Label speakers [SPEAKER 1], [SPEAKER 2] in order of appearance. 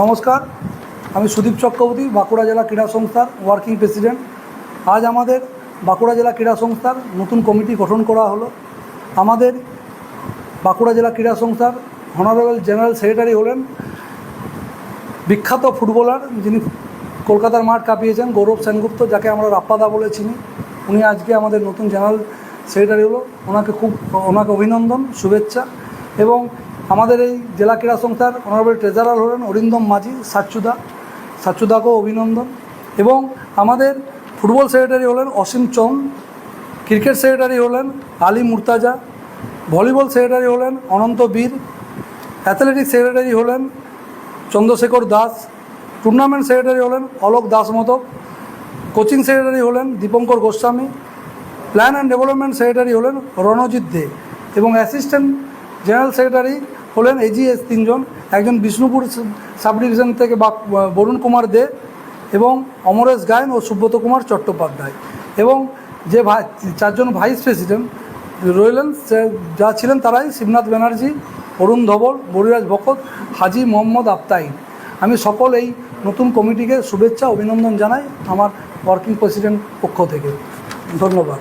[SPEAKER 1] নমস্কার, আমি সুদীপ চক্রবর্তী, বাঁকুড়া জেলা ক্রীড়া সংস্থার ওয়ার্কিং প্রেসিডেন্ট। আজ আমাদের বাঁকুড়া জেলা ক্রীড়া সংস্থার নতুন কমিটি গঠন করা হলো। আমাদের বাঁকুড়া জেলা ক্রীড়া সংস্থার অনারেবল জেনারেল সেক্রেটারি হলেন বিখ্যাত ফুটবলার, যিনি কলকাতার মাঠ কাঁপিয়েছেন, গৌরব সেনগুপ্ত, যাকে আমরা রাপ্পাদা বলে চিনি। উনি আজকে আমাদের নতুন জেনারেল সেক্রেটারি হলো। ওনাকে অভিনন্দন, শুভেচ্ছা। এবং আমাদের এই জেলা ক্রীড়া সংস্থার অনারেবল ট্রেজারার হলেন অরিন্দম মাঝি, সাচ্চুদাকেও অভিনন্দন। এবং আমাদের ফুটবল সেক্রেটারি হলেন অসীম চন্দ, ক্রিকেট সেক্রেটারি হলেন আলী মুর্তাজা, ভলিবল সেক্রেটারি হলেন অনন্ত বীর, অ্যাথলেটিক্স সেক্রেটারি হলেন চন্দ্রশেখর দাস, টুর্নামেন্ট সেক্রেটারি হলেন অলোক দাসমতক, কোচিং সেক্রেটারি হলেন Dipankar Goswami, plan and development secretary হলেন রণজিৎ দে, এবং অ্যাসিস্ট্যান্ট জেনারেল সেক্রেটারি হলেন এজিএস তিনজন, একজন বিষ্ণুপুর সাব ডিভিশন থেকে বরুণ কুমার দে, এবং অমরেশ গায়েন ও সুব্রত কুমার চট্টোপাধ্যায়। এবং যে চারজন ভাইস প্রেসিডেন্ট রইলেন, যা ছিলেন তারাই শিবনাথ ব্যানার্জি, অরুণ ধবল, বরিরাজ ভকত, হাজি মোহাম্মদ আফতাইন। আমি সকল এই নতুন কমিটিকে শুভেচ্ছা অভিনন্দন জানাই আমার ওয়ার্কিং প্রেসিডেন্ট পক্ষ থেকে। ধন্যবাদ।